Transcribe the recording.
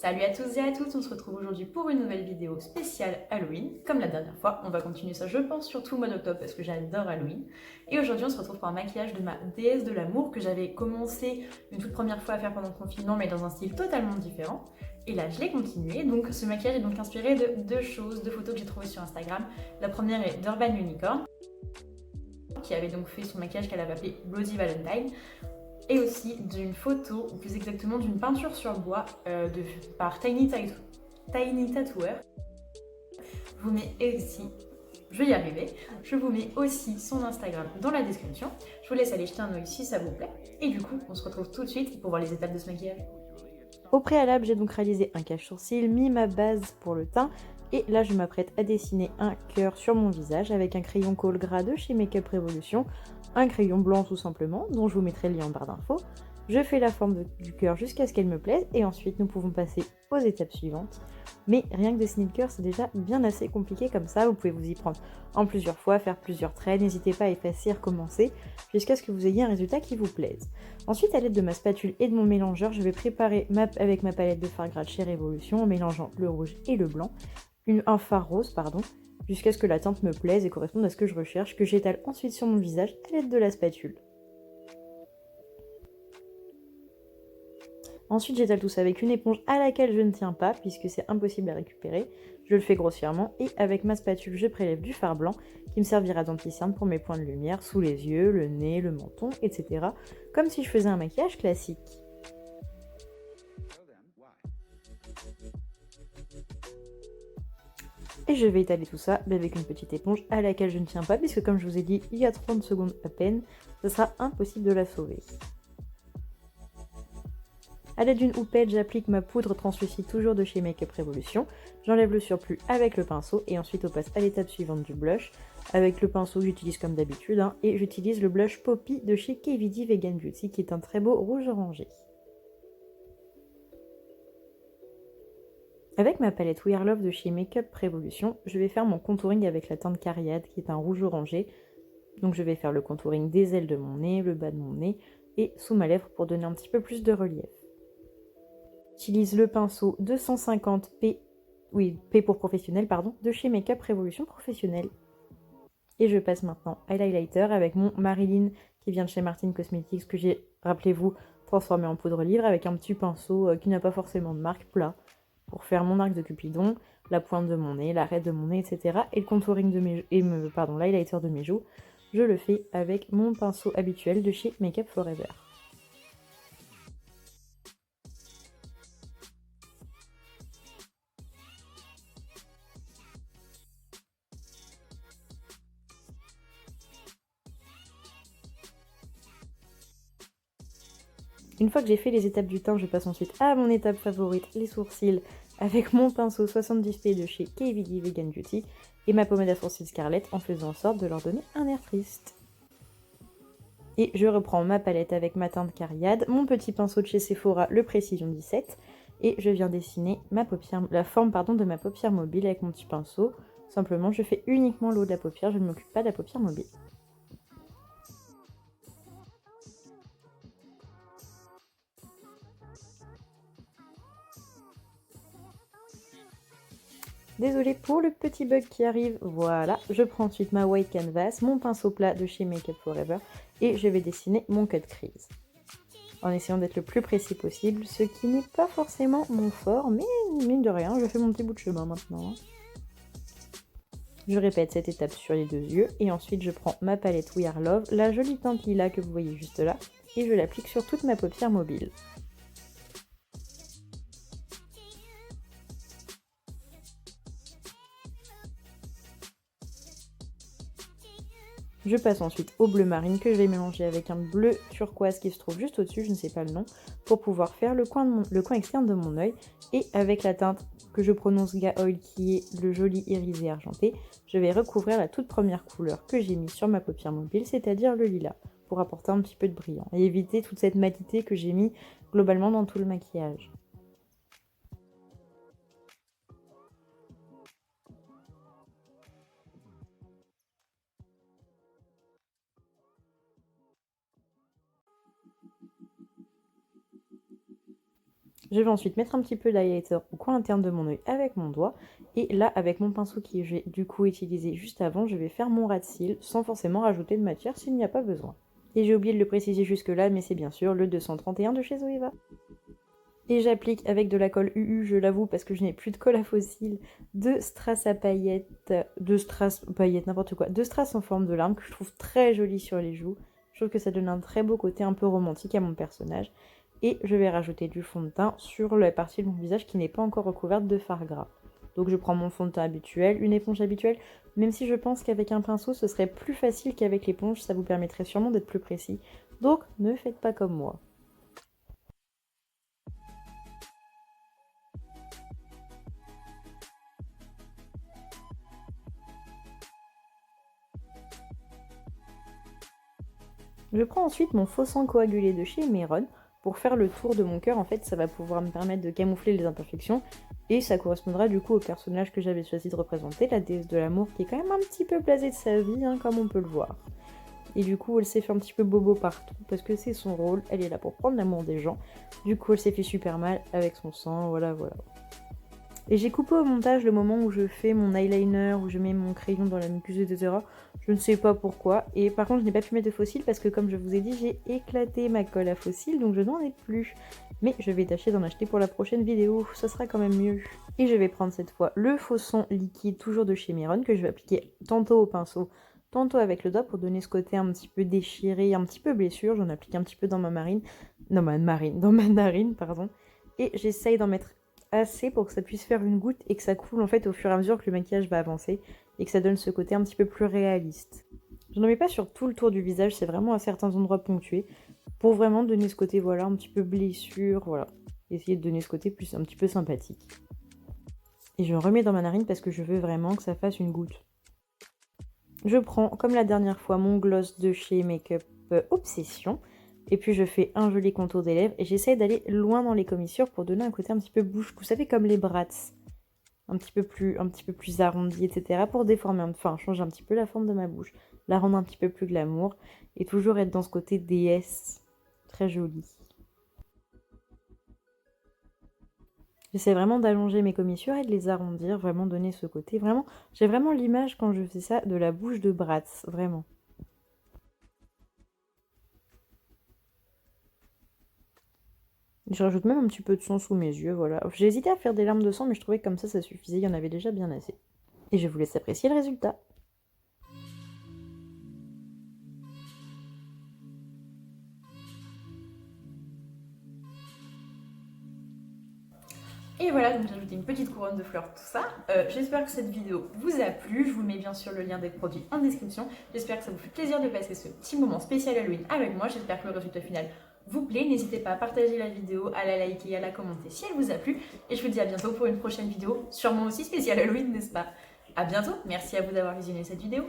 Salut à tous et à toutes, on se retrouve aujourd'hui pour une nouvelle vidéo spéciale Halloween. Comme la dernière fois, on va continuer ça je pense surtout au mois d'octobre parce que j'adore Halloween. Et aujourd'hui on se retrouve pour un maquillage de ma déesse de l'amour que j'avais commencé une toute première fois à faire pendant le confinement mais dans un style totalement différent. Et là je l'ai continué, donc ce maquillage est donc inspiré de deux photos que j'ai trouvées sur Instagram. La première est d'Urban Unicorn qui avait donc fait son maquillage qu'elle avait appelé Bloody Valentine et aussi d'une photo, ou plus exactement d'une peinture sur bois par Tiny Tattooer. Je vous mets aussi, je vais y arriver, je vous mets aussi son Instagram dans la description. Je vous laisse aller jeter un oeil si ça vous plaît. Et du coup, on se retrouve tout de suite pour voir les étapes de ce maquillage. Au préalable, j'ai donc réalisé un cache-sourcil, mis ma base pour le teint, et là je m'apprête à dessiner un cœur sur mon visage avec un crayon colle gras de chez Makeup Revolution, un crayon blanc tout simplement, dont je vous mettrai le lien en barre d'infos. Je fais la forme du cœur jusqu'à ce qu'elle me plaise, et ensuite nous pouvons passer aux étapes suivantes. Mais rien que dessiner le cœur, c'est déjà bien assez compliqué comme ça, vous pouvez vous y prendre en plusieurs fois, faire plusieurs traits, n'hésitez pas à effacer, recommencer, jusqu'à ce que vous ayez un résultat qui vous plaise. Ensuite, à l'aide de ma spatule et de mon mélangeur, je vais préparer avec ma palette de fard gras de chez Révolution en mélangeant le rouge et le blanc, un fard rose, jusqu'à ce que la teinte me plaise et corresponde à ce que je recherche, que j'étale ensuite sur mon visage à l'aide de la spatule. Ensuite, j'étale tout ça avec une éponge à laquelle je ne tiens pas, puisque c'est impossible à récupérer. Je le fais grossièrement, et avec ma spatule, je prélève du fard blanc, qui me servira d'anti-cerne pour mes points de lumière, sous les yeux, le nez, le menton, etc. Comme si je faisais un maquillage classique. Et je vais étaler tout ça avec une petite éponge à laquelle je ne tiens pas, puisque comme je vous ai dit il y a 30 secondes à peine, ce sera impossible de la sauver. A l'aide d'une houppette, j'applique ma poudre translucide toujours de chez Makeup Revolution. J'enlève le surplus avec le pinceau et ensuite on passe à l'étape suivante du blush. Avec le pinceau, j'utilise comme d'habitude et j'utilise le blush Poppy de chez KVD Vegan Beauty qui est un très beau rouge orangé. Avec ma palette We Are Love de chez Makeup Revolution, je vais faire mon contouring avec la teinte Cariade qui est un rouge orangé. Donc je vais faire le contouring des ailes de mon nez, le bas de mon nez et sous ma lèvre pour donner un petit peu plus de relief. J'utilise le pinceau 250 P, P pour professionnel, de chez Makeup Revolution Professionnel. Et je passe maintenant à l'highlighter avec mon Marilyn qui vient de chez Martin Cosmetics que j'ai, rappelez-vous, transformé en poudre livre avec un petit pinceau qui n'a pas forcément de marque, plat, pour faire mon arc de Cupidon, la pointe de mon nez, l'arête de mon nez, etc. Et le contouring de l'highlighter de mes joues, je le fais avec mon pinceau habituel de chez Makeup Forever. Une fois que j'ai fait les étapes du teint, je passe ensuite à mon étape favorite, les sourcils, avec mon pinceau 70p de chez KVD Vegan Beauty et ma pommade à sourcils Scarlett en faisant en sorte de leur donner un air triste. Et je reprends ma palette avec ma teinte Cariade, mon petit pinceau de chez Sephora, le Précision 17, et je viens dessiner la forme de ma paupière mobile avec mon petit pinceau. Simplement, je fais uniquement le haut de la paupière, je ne m'occupe pas de la paupière mobile. Désolée pour le petit bug qui arrive, voilà. Je prends ensuite ma white canvas, mon pinceau plat de chez Makeup Forever et je vais dessiner mon cut crease. En essayant d'être le plus précis possible, ce qui n'est pas forcément mon fort, mais mine de rien, je fais mon petit bout de chemin maintenant. Je répète cette étape sur les deux yeux et ensuite je prends ma palette We Are Love, la jolie teinte lilas que vous voyez juste là, et je l'applique sur toute ma paupière mobile. Je passe ensuite au bleu marine que je vais mélanger avec un bleu turquoise qui se trouve juste au-dessus, je ne sais pas le nom, pour pouvoir faire le coin externe de mon œil. Et avec la teinte que je prononce Ga Oil qui est le joli irisé argenté, je vais recouvrir la toute première couleur que j'ai mise sur ma paupière mobile, c'est-à-dire le lilas, pour apporter un petit peu de brillant et éviter toute cette matité que j'ai mis globalement dans tout le maquillage. Je vais ensuite mettre un petit peu d'highlighter au coin interne de mon œil avec mon doigt. Et là, avec mon pinceau que j'ai du coup utilisé juste avant, je vais faire mon ras de cils sans forcément rajouter de matière s'il n'y a pas besoin. Et j'ai oublié de le préciser jusque là, mais c'est bien sûr le 231 de chez Zoeva. Et j'applique avec de la colle UU, je l'avoue, parce que je n'ai plus de colle à fossiles, de strass à paillettes, n'importe quoi, de strass en forme de larme que je trouve très joli sur les joues. Je trouve que ça donne un très beau côté un peu romantique à mon personnage. Et je vais rajouter du fond de teint sur la partie de mon visage qui n'est pas encore recouverte de fard gras. Donc je prends mon fond de teint habituel, une éponge habituelle, même si je pense qu'avec un pinceau ce serait plus facile qu'avec l'éponge, ça vous permettrait sûrement d'être plus précis. Donc ne faites pas comme moi. Je prends ensuite mon faux sang coagulé de chez Meron pour faire le tour de mon cœur. En fait, ça va pouvoir me permettre de camoufler les imperfections et ça correspondra du coup au personnage que j'avais choisi de représenter, la déesse de l'amour, qui est quand même un petit peu blasée de sa vie, hein, comme on peut le voir. Et du coup, elle s'est fait un petit peu bobo partout parce que c'est son rôle, elle est là pour prendre l'amour des gens. Du coup, elle s'est fait super mal avec son sang, voilà. Et j'ai coupé au montage le moment où je fais mon eyeliner, où je mets mon crayon dans la muqueuse, etc. Je ne sais pas pourquoi. Et par contre, je n'ai pas pu mettre de fossiles parce que, comme je vous ai dit, j'ai éclaté ma colle à fossiles, donc je n'en ai plus. Mais je vais tâcher d'en acheter pour la prochaine vidéo, ça sera quand même mieux. Et je vais prendre cette fois le faux sang liquide, toujours de chez Meron, que je vais appliquer tantôt au pinceau, tantôt avec le doigt pour donner ce côté un petit peu déchiré, un petit peu blessure. J'en applique un petit peu dans ma narine, pardon. Et j'essaye d'en mettre assez pour que ça puisse faire une goutte et que ça coule en fait au fur et à mesure que le maquillage va avancer et que ça donne ce côté un petit peu plus réaliste. Je n'en mets pas sur tout le tour du visage, c'est vraiment à certains endroits ponctués pour vraiment donner ce côté voilà un petit peu blessure, voilà. Essayer de donner ce côté plus un petit peu sympathique. Et je remets dans ma narine parce que je veux vraiment que ça fasse une goutte. Je prends comme la dernière fois mon gloss de chez Makeup Obsession. Et puis je fais un joli contour des lèvres et j'essaie d'aller loin dans les commissures pour donner un côté un petit peu bouche, vous savez comme les Bratz, un petit peu plus arrondi, etc. pour déformer, enfin changer un petit peu la forme de ma bouche, la rendre un petit peu plus glamour et toujours être dans ce côté déesse, très joli. J'essaie vraiment d'allonger mes commissures et de les arrondir, vraiment donner ce côté, vraiment, j'ai vraiment l'image quand je fais ça de la bouche de Bratz, vraiment. Je rajoute même un petit peu de sang sous mes yeux, voilà. J'ai hésité à faire des larmes de sang, mais je trouvais que comme ça suffisait, il y en avait déjà bien assez. Et je vous laisse apprécier le résultat. Et voilà, donc j'ai ajouté une petite couronne de fleurs, tout ça. J'espère que cette vidéo vous a plu. Je vous mets bien sûr le lien des produits en description. J'espère que ça vous fait plaisir de passer ce petit moment spécial Halloween avec moi. J'espère que le résultat final vous plaît. N'hésitez pas à partager la vidéo, à la liker et à la commenter si elle vous a plu. Et je vous dis à bientôt pour une prochaine vidéo, sûrement aussi spéciale Halloween, n'est-ce pas? A bientôt, merci à vous d'avoir visionné cette vidéo.